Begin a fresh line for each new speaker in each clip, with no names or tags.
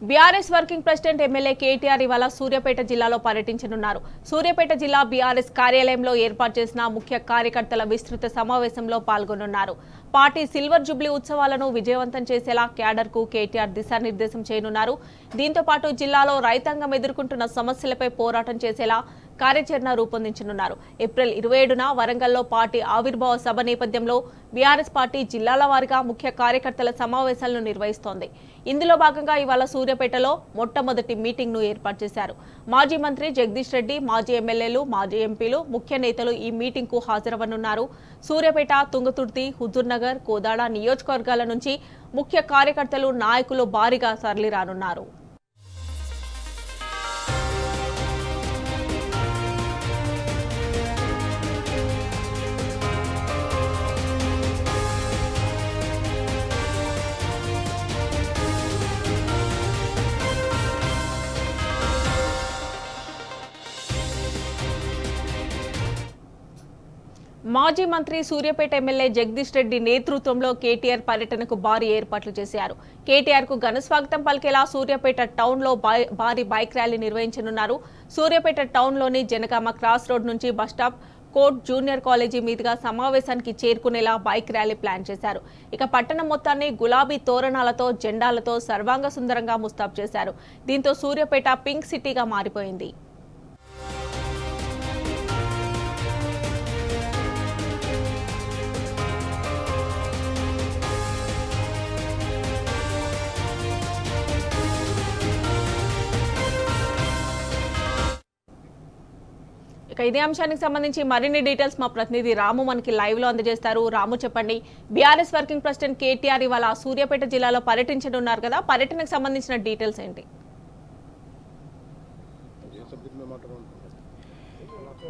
BRS working president MLA KTR ఇవాళ సూర్యాపేట జిల్లాలో పర్యటించనున్నారు. సూర్యాపేట జిల్లా బీఆర్ఎస్ కార్యాలయంలో ఏర్పాటు చేసిన ముఖ్య కార్యకర్తల విస్తృత సమావేశంలో పాల్గొనున్నారు. పార్టీ సిల్వర్ జూబ్లీ ఉత్సవాలను విజయవంతం చేసేలా క్యాడర్కు కేటీఆర్ దిశానిర్దేశం చేయనున్నారు. దీంతో పాటు జిల్లాలో రైతాంగం ఎదుర్కొంటున్న సమస్యలపై పోరాటం చేసేలా కార్యాచరణ రూపొందించనున్నారు. ఏప్రిల్ 27న వరంగల్లో పార్టీ ఆవిర్భావ సభ నేపథ్యంలో బీఆర్ఎస్ పార్టీ జిల్లాల వారీగా ముఖ్య కార్యకర్తల సమావేశాలను నిర్వహిస్తోంది. ఇందులో భాగంగా ఇవాళ సూర్యాపేటలో మొట్టమొదటి మీటింగ్ను ఏర్పాటు చేశారు. మాజీ మంత్రి జగదీష్ రెడ్డి, మాజీ ఎమ్మెల్యేలు, మాజీ ఎంపీలు, ముఖ్య నేతలు ఈ మీటింగ్కు హాజరవనున్నారు. సూర్యాపేట, తుంగతుర్తి, హుజూర్నగర్, కోదాడ నియోజకవర్గాల నుంచి ముఖ్య కార్యకర్తలు, నాయకులు భారీగా తరలిరానున్నారు. మాజీ మంత్రి సూర్యాపేట ఎమ్మెల్యే జగదీష్ రెడ్డి నేతృత్వంలో కేటీఆర్ పర్యటనకు భారీ ఏర్పాట్లు చేశారు. కేటీఆర్ కు ఘన స్వాగతం పలికేలా సూర్యాపేట టౌన్ లో భారీ బైక్ ర్యాలీ నిర్వహించనున్నారు. సూర్యాపేట టౌన్ లోని జనగామ క్రాస్ రోడ్ నుంచి బస్టాప్, కోర్ట్, జూనియర్ కాలేజీ మీదుగా సమావేశానికి చేరుకునేలా బైక్ ర్యాలీ ప్లాన్ చేశారు. ఇక పట్టణం మొత్తాన్ని గులాబీ తోరణాలతో, జెండాలతో సర్వాంగ సుందరంగా ముస్తాబు చేశారు. దీంతో సూర్యాపేట పింక్ సిటీగా మారిపోయింది. ఇదే అంశానికి సంబంధించి మరిన్ని డీటెయిల్స్ మా ప్రతినిధి రాము మనకి లైవ్ లో అందజేస్తారు. రాము, చెప్పండి, బీఆర్ఎస్ వర్కింగ్ ప్రెసిడెంట్ కేటీఆర్ ఇవాళ సూర్యాపేట జిల్లాలో పర్యటించనున్నారు కదా, పర్యటనకు సంబంధించిన డీటెయిల్స్ ఏంటి?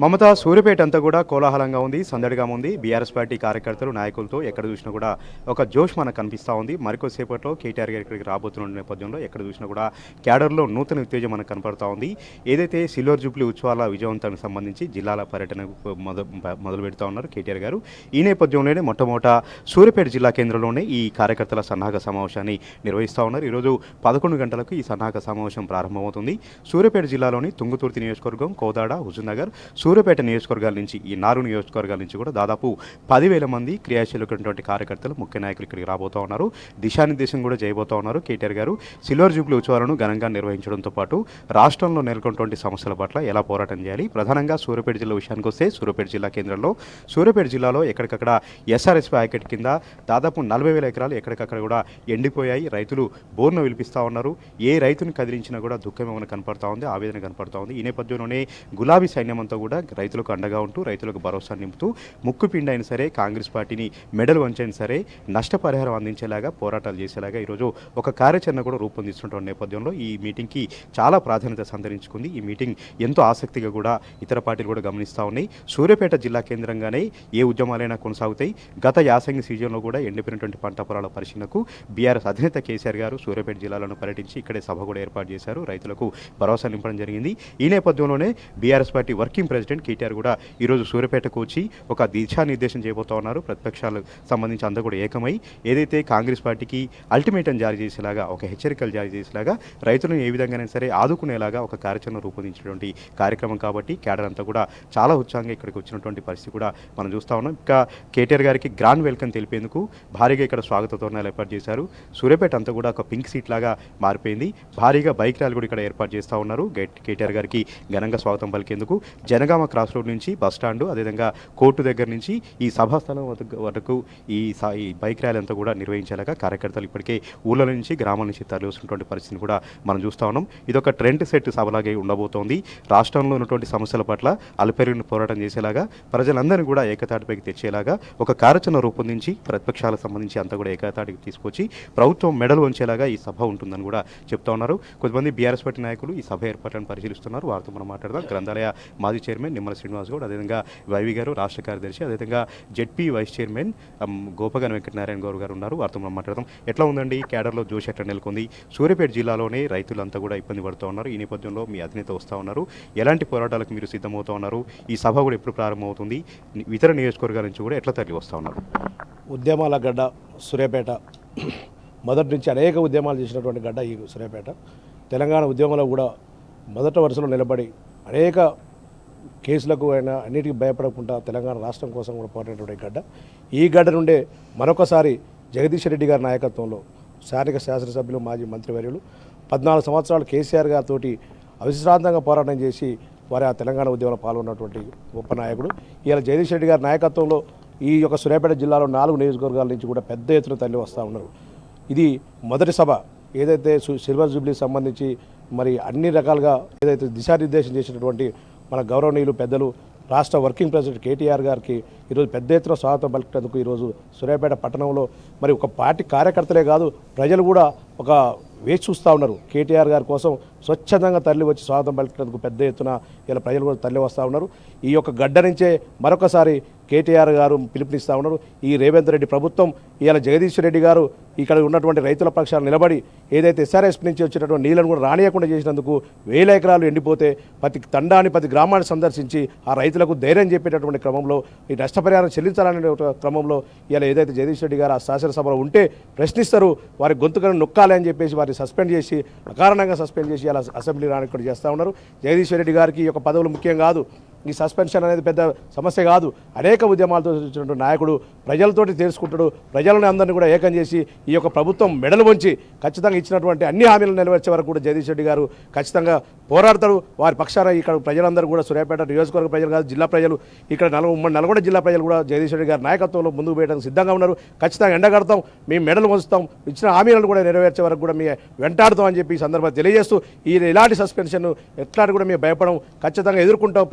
మమతా, సూర్యాపేట అంతా కూడా కోలాహలంగా ఉంది, సందడిగా ఉంది. బీఆర్ఎస్ పార్టీ కార్యకర్తలు, నాయకులతో ఎక్కడ చూసినా కూడా ఒక జోష్ మనకు కనిపిస్తూ ఉంది. మరికొద్దిసేపట్లో కేటీఆర్ గారి ఇక్కడికి రాబోతున్న నేపథ్యంలో ఎక్కడ చూసినా కూడా క్యాడర్లో నూతన ఉత్తేజం మనకు కనపడుతూ ఉంది. ఏదైతే సిల్వర్ జూబ్లీ ఉత్సవాల విజయవంతానికి సంబంధించి జిల్లాల పర్యటన మొదలు పెడుతూ ఉన్నారు కేటీఆర్ గారు. ఈ నేపథ్యంలోనే మొట్టమొదట సూర్యాపేట జిల్లా కేంద్రంలోనే ఈ కార్యకర్తల సన్నాహక సమావేశాన్ని నిర్వహిస్తూ ఉన్నారు. ఈరోజు 11 గంటలకు ఈ సన్నాహక సమావేశం ప్రారంభమవుతుంది. సూర్యాపేట జిల్లాలోని తుంగతుర్తి నియోజకవర్గం, కోదాడ, హుజూర్నగర్, సూర్యాపేట నియోజకవర్గాల నుంచి, ఈ 4 నియోజకవర్గాల నుంచి కూడా దాదాపు 10,000 మంది క్రియాశీలకటువంటి కార్యకర్తలు, ముఖ్య నాయకులు ఇక్కడికి రాబోతూ ఉన్నారు. దిశానిర్దేశం కూడా చేయబోతూ ఉన్నారు కేటీఆర్ గారు. సిల్వర్ జూబ్లీ ఉత్సవాలను ఘనంగా నిర్వహించడంతో పాటు రాష్ట్రంలో నెలకొన్నటువంటి సమస్యల పట్ల ఎలా పోరాటం చేయాలి, ప్రధానంగా సూర్యాపేట జిల్లా విషయానికి వస్తే సూర్యాపేట జిల్లా కేంద్రంలో సూర్యాపేట జిల్లాలో ఎక్కడికక్కడ ఎస్ఆర్ఎస్పీ ఆయకట్టు కింద దాదాపు 40,000 ఎకరాలు ఎక్కడికక్కడ కూడా ఎండిపోయాయి. రైతులు బోర్ను విలిపిస్తూ ఉన్నారు. ఏ రైతుని కదిలించినా కూడా దుఃఖం ఏమైనా కనపడతా ఉంది, ఆవేదన కనపడతా ఉంది. ఈ నేపథ్యంలోనే గులాబీ సైన్యం అంతా కూడా రైతులకు అండగా ఉంటూ, రైతులకు భరోసా నింపుతూ, ముక్కు పిండి అయినా సరే, కాంగ్రెస్ పార్టీని మెడల్ వంచైనా సరే నష్టపరిహారం అందించేలాగా, పోరాటాలు చేసేలాగా ఈరోజు ఒక కార్యాచరణ కూడా రూపొందిస్తున్న నేపథ్యంలో ఈ మీటింగ్కి చాలా ప్రాధాన్యత సంతరించుకుంది. ఈ మీటింగ్ ఎంతో ఆసక్తిగా కూడా ఇతర పార్టీలు కూడా గమనిస్తూ ఉన్నాయి. సూర్యాపేట జిల్లా కేంద్రంగానే ఏ ఉద్యమాలైనా కొనసాగుతాయి. గత యాసంగి సీజన్లో కూడా ఎండిపోయినటువంటి పంట పొలాల పరిశీలనకు బీఆర్ఎస్ అధినేత కేసీఆర్ గారు సూర్యాపేట జిల్లాలను పర్యటించి ఇక్కడే సభ కూడా ఏర్పాటు చేశారు. రైతులకు భరోసా నింపడం జరిగింది. ఈ నేపథ్యంలోనే BRS party working president KTR కూడా ఈరోజు సూర్యాపేటకు వచ్చి ఒక దిశానిర్దేశం చేయబోతా ఉన్నారు. ప్రతిపక్షాలకు సంబంధించి అందరూ కూడా ఏకమై ఏదైతే కాంగ్రెస్ పార్టీకి అల్టిమేటం జారీ చేసేలాగా, ఒక హెచ్చరికలు జారీ చేసేలాగా, రైతులను ఏ విధంగానైనా సరే ఆదుకునేలాగా ఒక కార్యాచరణ రూపొందించినటువంటి కార్యక్రమం కాబట్టి క్యాడర్ అంతా కూడా చాలా ఉత్సాహంగా ఇక్కడికి వచ్చినటువంటి పరిస్థితి కూడా మనం చూస్తూ ఉన్నాం. ఇంకా కేటీఆర్ గారికి గ్రాండ్ వెల్కమ్ తెలిపేందుకు భారీగా ఇక్కడ స్వాగత తోరణాలు ఏర్పాటు చేశారు. సూర్యాపేట అంతా కూడా ఒక పింక్ సీట్ లాగా మారిపోయింది. భారీగా బైక్ ర్యాలీ కూడా ఇక్కడ ఏర్పాటు చేస్తూ ఉన్నారు. కేటీఆర్ గారికి ఘనంగా స్వాగతం పలికేందుకు జనగామ క్రాస్ రోడ్ నుంచి బస్టాండు, అదేవిధంగా కోర్టు దగ్గర నుంచి ఈ సభాస్థలం వరకు ఈ బైక్ ర్యాలీ అంతా కూడా నిర్వహించేలాగా కార్యకర్తలు ఇప్పటికే ఊళ్ళ నుంచి, గ్రామాల నుంచి తరలివస్తున్నటువంటి పరిస్థితిని కూడా మనం చూస్తూ ఉన్నాం. ఇదొక ట్రెండ్ సెట్ సభలాగే ఉండబోతోంది. రాష్ట్రంలో ఉన్నటువంటి సమస్యల పట్ల అలుపెరిగిన పోరాటం చేసేలాగా, ప్రజలందరినీ కూడా ఏకతాటిపైకి తెచ్చేలాగా ఒక కార్యాచరణ రూపొందించి ప్రతిపక్షాలకు సంబంధించి అంతా కూడా ఏకతాటికి తీసుకొచ్చి ప్రభుత్వం మెడలు వంచేలాగా ఈ సభ ఉంటుందని కూడా చెప్తా ఉన్నారు. కొంతమంది బీఆర్ఎస్ పార్టీ నాయకులు ఈ సభ ఏర్పాట్లను పరిశీలిస్తున్నారు. వారితో మనం మాట్లాడదాం. గ్రంథాలయ మాజీ చైర్మన్ నిమ్మల శ్రీనివాస్ గౌడ్, అదేవిధంగా వైవి గారు రాష్ట్ర కార్యదర్శి, అదేవిధంగా ZP vice chairman Gopagan Venkatanarayana Goud గారు ఉన్నారు. వారితో మనం మాట్లాడదాం. ఎట్లా ఉందండి క్యాడర్లో జోష్ ఎట్లా నెలకొంది? సూర్యాపేట జిల్లాలోనే రైతులంతా కూడా ఇబ్బంది పడుతూ ఉన్నారు. ఈ నేపథ్యంలో మీ అధినేత వస్తూ ఉన్నారు. ఎలాంటి పోరాటాలకు మీరు సిద్ధమవుతూ ఉన్నారు? ఈ సభ కూడా ఎప్పుడు ప్రారంభమవుతుంది? ఇతర నియోజకవర్గాల నుంచి కూడా ఎట్లా తరలి వస్తూ ఉన్నారు?
ఉద్యమాల గడ్డ సూర్యాపేట మొదటి నుంచి అనేక ఉద్యమాలు చేసినటువంటి గడ్డ ఈ సూర్యాపేట. తెలంగాణ ఉద్యమంలో కూడా మొదటి వరుసలో నిలబడి అనేక కేసులకు అయినా అన్నిటికీ భయపడకుండా తెలంగాణ రాష్ట్రం కోసం కూడా పోరాడినటువంటి గడ్డ. ఈ గడ్డ నుండే మరొకసారి జగదీష్ రెడ్డి గారి నాయకత్వంలో స్థానిక శాసనసభ్యులు మాజీ మంత్రివర్యులు 14 సంవత్సరాలు కేసీఆర్ గారితో అవిశ్రాంతంగా పోరాటం చేసి వారి ఆ తెలంగాణ ఉద్యమంలో పాల్గొన్నటువంటి గొప్ప నాయకుడు. ఇవాళ జగదీష్ రెడ్డి గారి నాయకత్వంలో ఈ యొక్క సూర్యాపేట జిల్లాలో 4 నియోజకవర్గాల నుంచి కూడా పెద్ద ఎత్తున తరలి వస్తూ ఉన్నారు. ఇది మొదటి సభ. ఏదైతే సిల్వర్ జూబ్లీకి సంబంధించి మరి అన్ని రకాలుగా ఏదైతే దిశానిర్దేశం చేసినటువంటి మన గౌరవనీయులు పెద్దలు రాష్ట్ర వర్కింగ్ ప్రెసిడెంట్ కేటీఆర్ గారికి ఈరోజు పెద్ద ఎత్తున స్వాగతం పలికేందుకు ఈరోజు సూర్యాపేట పట్టణంలో మరి ఒక పార్టీ కార్యకర్తలే కాదు, ప్రజలు కూడా ఒక వేచి చూస్తూ ఉన్నారు. కేటీఆర్ గారి కోసం స్వచ్ఛందంగా తరలి వచ్చి స్వాగతం పలికేందుకు పెద్ద ఎత్తున ఇలా ప్రజలు కూడా తరలి వస్తూ ఉన్నారు. ఈ యొక్క గడ్డ నుంచే మరొకసారి కేటీఆర్ గారు పిలుపునిస్తూ ఉన్నారు. ఈ రేవంత్ రెడ్డి ప్రభుత్వం ఇవాళ జగదీష్ రెడ్డి గారు ఇక్కడ ఉన్నటువంటి రైతుల పక్షాన నిలబడి ఏదైతే ఎస్ఆర్ఎస్ నుంచి వచ్చేటటువంటి నీళ్లను కూడా రానియకుండా చేసినందుకు 1000 ఎకరాలు ఎండిపోతే ప్రతి తండాన్ని ప్రతి గ్రామాన్ని సందర్శించి ఆ రైతులకు ధైర్యం చెప్పేటటువంటి క్రమంలో ఈ నష్టపరిహారం చెల్లించాలనే క్రమంలో ఇవాళ ఏదైతే జగదీష్ రెడ్డి గారు ఆ శాసనసభలో ఉంటే ప్రశ్నిస్తారు, వారి గొంతుకను నొక్కాలి అని చెప్పేసి వారిని సస్పెండ్ చేసి అకారణంగా సస్పెండ్ చేసి అలా అసెంబ్లీ రానిక్కడ చేస్తూ ఉన్నారు. జగదీష్ రెడ్డి గారికి ఈ యొక్క పదవులు ముఖ్యం కాదు, ఈ సస్పెన్షన్ అనేది పెద్ద సమస్య కాదు. అనేక ఉద్యమాలతో వచ్చినటువంటి నాయకుడు ప్రజలతోటి తెలుసుకుంటాడు. ప్రజలను అందరినీ కూడా ఏకం చేసి ఈ యొక్క ప్రభుత్వం మెడలు వంచి ఖచ్చితంగా ఇచ్చినటువంటి అన్ని హామీలను నెరవేర్చే వరకు కూడా జగదీష్ రెడ్డి గారు ఖచ్చితంగా పోరాడతాడు. వారి పక్షాన ఇక్కడ ప్రజలందరూ కూడా సూర్యాపేట నియోజకవర్గ ప్రజలు కాదు, జిల్లా ప్రజలు ఇక్కడ ఉమ్మడి నల్గొండ జిల్లా ప్రజలు కూడా జగదీష్ రెడ్డి గారి నాయకత్వంలో ముందుకు పోయడానికి సిద్ధంగా ఉన్నారు. ఖచ్చితంగా ఎండగడతాం, మేము మెడలు వంచుతాం, ఇచ్చిన హామీలను కూడా నెరవేర్చే వరకు కూడా మేము వెంటాడుతాం అని చెప్పి ఈ సందర్భంగా తెలియజేస్తూ ఇలాంటి సస్పెన్షన్ ఎట్లాంటి కూడా మేము భయపడం, ఖచ్చితంగా ఎదుర్కొంటాం,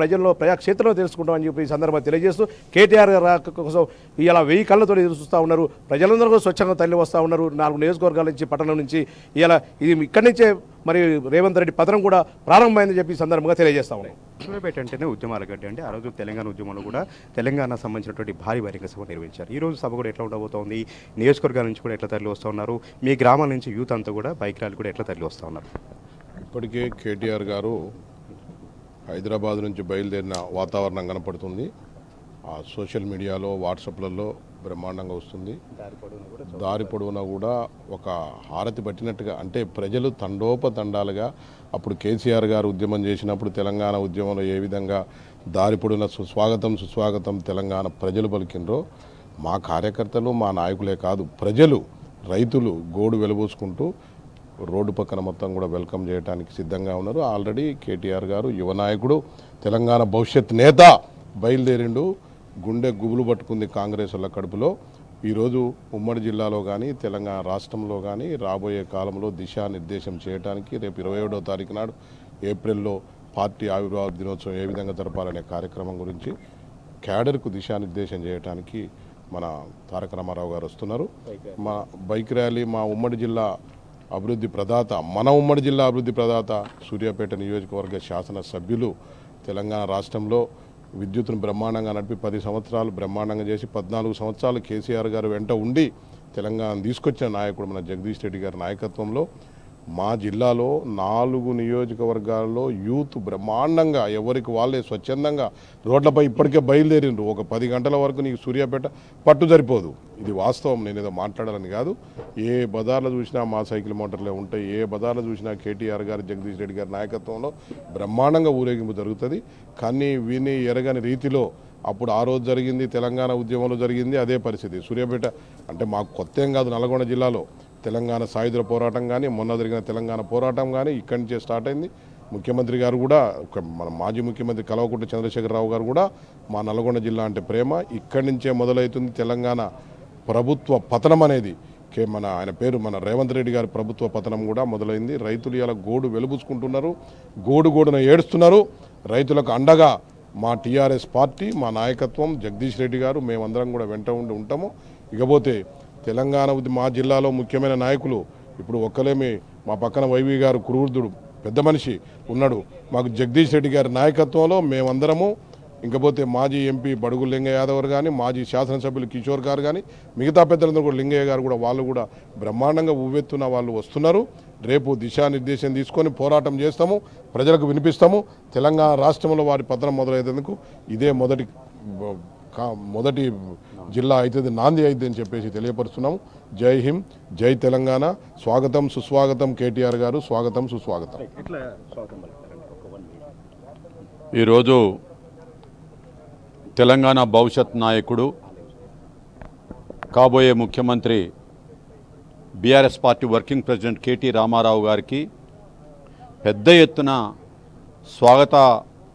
ప్రజాక్షేత్రంలో తెలుసుకుంటాం అని చెప్పి ఈ సందర్భంగా తెలియజేస్తూ కేటీఆర్ గారి కోసం ఇలా 1000 కళ్ళతో ఎదురు చూస్తూ ఉన్నారు. ప్రజలందరూ కూడా స్వచ్ఛంగా తల్లి వస్తూ ఉన్నారు. 4 నియోజకవర్గాల నుంచి పట్టణం నుంచి ఇలా ఇది ఇక్కడి నుంచే మరి రేవంత్ రెడ్డి పతనం కూడా ప్రారంభమైందని చెప్పి ఈ సందర్భంగా తెలియజేస్తా ఉన్నాం.
సూర్యాపేట అంటేనే ఉద్యమాల గడ్డ. అంటే ఆ రోజు తెలంగాణ ఉద్యమంలో కూడా తెలంగాణ సంబంధించినటువంటి భారీ బహిరంగ సభ నిర్వహించారు. ఈ రోజు సభ కూడా ఎట్లా ఉండబోతోంది, నియోజకవర్గాల నుంచి కూడా ఎట్లా తరలి వస్తూ ఉన్నారు, మీ గ్రామాల నుంచి యూత్ అంతా కూడా బైక్ ర్యాలీ కూడా ఎట్లా తరలి వస్తూ ఉన్నారు?
ఇప్పటికే కేటీఆర్ గారు హైదరాబాద్ నుంచి బయలుదేరిన వాతావరణం కనపడుతుంది. ఆ సోషల్ మీడియాలో వాట్సాప్లలో బ్రహ్మాండంగా వస్తుంది. దారి పొడవునా కూడా ఒక హారతి పట్టినట్టుగా, అంటే ప్రజలు తండోపతండాలుగా అప్పుడు కేసీఆర్ గారు ఉద్యమం చేసినప్పుడు తెలంగాణ ఉద్యమంలో ఏ విధంగా దారి పొడవున సుస్వాగతం తెలంగాణ ప్రజలు పలికినరో మా కార్యకర్తలు మా నాయకులే కాదు, ప్రజలు రైతులు గోడు వెలుబోసుకుంటూ రోడ్డు పక్కన మొత్తం కూడా వెల్కమ్ చేయడానికి సిద్ధంగా ఉన్నారు. ఆల్రెడీ కేటీఆర్ గారు యువ నాయకుడు, తెలంగాణ భవిష్యత్ నేత బయలుదేరిండు. గుండె గుబులు పట్టుకుంది కాంగ్రెస్ వాళ్ళ కడుపులో. ఈరోజు ఉమ్మడి జిల్లాలో కానీ తెలంగాణ రాష్ట్రంలో కానీ రాబోయే కాలంలో దిశానిర్దేశం చేయడానికి రేపు 27వ తారీఖు నాడు ఏప్రిల్లో పార్టీ ఆవిర్భావ దినోత్సవం ఏ విధంగా జరపాలనే కార్యక్రమం గురించి క్యాడర్కు దిశానిర్దేశం చేయడానికి మన తారక రామారావు గారు వస్తున్నారు. మా బైక్ ర్యాలీ మా ఉమ్మడి జిల్లా అభివృద్ధి ప్రదాత, మన ఉమ్మడి జిల్లా అభివృద్ధి ప్రదాత సూర్యాపేట నియోజకవర్గ శాసనసభ్యులు తెలంగాణ రాష్ట్రంలో విద్యుత్తును బ్రహ్మాండంగా నడిపి 10 సంవత్సరాలు బ్రహ్మాండంగా చేసి 14 సంవత్సరాలు కేసీఆర్ గారు వెంట ఉండి తెలంగాణ తీసుకొచ్చిన నాయకుడు మన జగదీష్ రెడ్డి గారి నాయకత్వంలో మా జిల్లాలో 4 నియోజకవర్గాల్లో యూత్ బ్రహ్మాండంగా ఎవరికి వాళ్ళే స్వచ్ఛందంగా రోడ్లపై ఇప్పటికే బయలుదేరిండ్రు. ఒక 10 గంటల వరకు నీకు సూర్యాపేట పట్టు సరిపోదు. ఇది వాస్తవం, నేను ఏదో మాట్లాడాలని కాదు. ఏ బజార్లో చూసినా మా సైకిల్ మోటార్లే ఉంటాయి. ఏ బజార్లో చూసినా కేటీఆర్ గారు జగదీష్ రెడ్డి గారి నాయకత్వంలో బ్రహ్మాండంగా ఊరేగింపు జరుగుతుంది. కానీ విని ఎరగని రీతిలో అప్పుడు ఆ రోజు జరిగింది, తెలంగాణ ఉద్యమంలో జరిగింది అదే పరిస్థితి. సూర్యాపేట అంటే మాకు కొత్త ఏం కాదు. నల్గొండ జిల్లాలో తెలంగాణ సాయుధ పోరాటం కానీ మొన్న జరిగిన తెలంగాణ పోరాటం కానీ ఇక్కడి నుంచే స్టార్ట్ అయింది. ముఖ్యమంత్రి గారు కూడా, మన మాజీ ముఖ్యమంత్రి కల్వకుంట్ల చంద్రశేఖరరావు గారు కూడా మా నల్గొండ జిల్లా అంటే ప్రేమ, ఇక్కడి నుంచే మొదలవుతుంది తెలంగాణ ప్రభుత్వ పతనం అనేది. మన ఆయన పేరు మన రేవంత్ రెడ్డి గారి ప్రభుత్వ పతనం కూడా మొదలైంది. రైతులు ఇలా గోడు వెలుబుచ్చుకుంటున్నారు, గోడున ఏడుస్తున్నారు. రైతులకు అండగా మా టీఆర్ఎస్ పార్టీ, మా నాయకత్వం, జగదీష్ రెడ్డి గారు, మేమందరం కూడా వెంట ఉండి ఉంటాము. ఇకపోతే తెలంగాణ మా జిల్లాలో ముఖ్యమైన నాయకులు ఇప్పుడు ఒక్కలేమి, మా పక్కన వైవి గారు క్రూర్దుడు పెద్ద మనిషి ఉన్నాడు. మాకు జగదీష్ రెడ్డి గారి నాయకత్వంలో మేమందరము, ఇంకపోతే మాజీ ఎంపీ బడుగు లింగయ్య యాదవ్ కానీ, మాజీ శాసనసభ్యులు కిషోర్ గారు కానీ, మిగతా పెద్దలందరూ కూడా లింగయ్య గారు కూడా వాళ్ళు కూడా బ్రహ్మాండంగా ఉవ్వెత్తున వాళ్ళు వస్తున్నారు. రేపు దిశానిర్దేశం తీసుకొని పోరాటం చేస్తాము, ప్రజలకు వినిపిస్తాము. తెలంగాణ రాష్ట్రంలో వారి పతనం మొదలయ్యేందుకు ఇదే మొదటి మొదటి జిల్లా అవుతుంది, నాంది అవుతుంది అని చెప్పేసి తెలియపరుస్తున్నాం. జై హింద్, జై తెలంగాణ. స్వాగతం సుస్వాగతం కేటీఆర్ గారు, స్వాగతం సుస్వాగతం.
ఈరోజు తెలంగాణ భవిష్యత్ నాయకుడు, కాబోయే ముఖ్యమంత్రి, BRS party working president KT Rama Rao గారికి పెద్ద ఎత్తున స్వాగత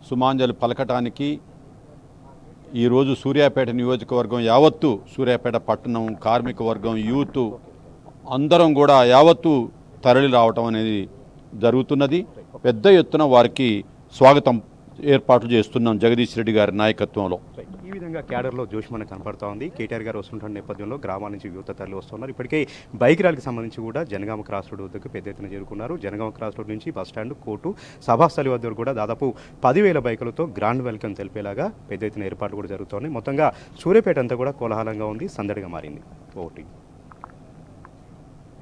సుమాంజలి పలకటానికి ఈరోజు సూర్యాపేట నియోజకవర్గం యావత్తు, సూర్యాపేట పట్టణం, కార్మిక వర్గం, యూత్ అందరం కూడా యావత్తు తరలి రావటం అనేది జరుగుతున్నది. పెద్ద ఎత్తున వారికి స్వాగతం ఏర్పాట్లు చేస్తున్నాం జగదీష్ రెడ్డి గారి నాయకత్వంలో.
ఈ విధంగా క్యాడర్లో జోష్ మనకు కనపడుతూ ఉంది. కేటీఆర్ గారు వస్తుంటున్న నేపథ్యంలో గ్రామాల నుంచి యువత తరలి వస్తున్నారు. ఇప్పటికే బైక్ ర్యాలీకి సంబంధించి కూడా జనగామ క్రాస్ రోడ్ వద్దకు పెద్ద ఎత్తున చేరుకున్నారు. జనగామ క్రాస్ రోడ్ నుంచి బస్టాండ్, కోర్టు, సభాస్థలి వద్ద కూడా దాదాపు 10,000 బైకులతో గ్రాండ్ వెల్కమ్ తెలిపేలాగా పెద్ద ఎత్తున ఏర్పాట్లు కూడా జరుగుతున్నాయి. మొత్తంగా సూర్యాపేట అంతా కూడా కోలాహలంగా ఉంది, సందడిగా మారింది. ఓటింగ్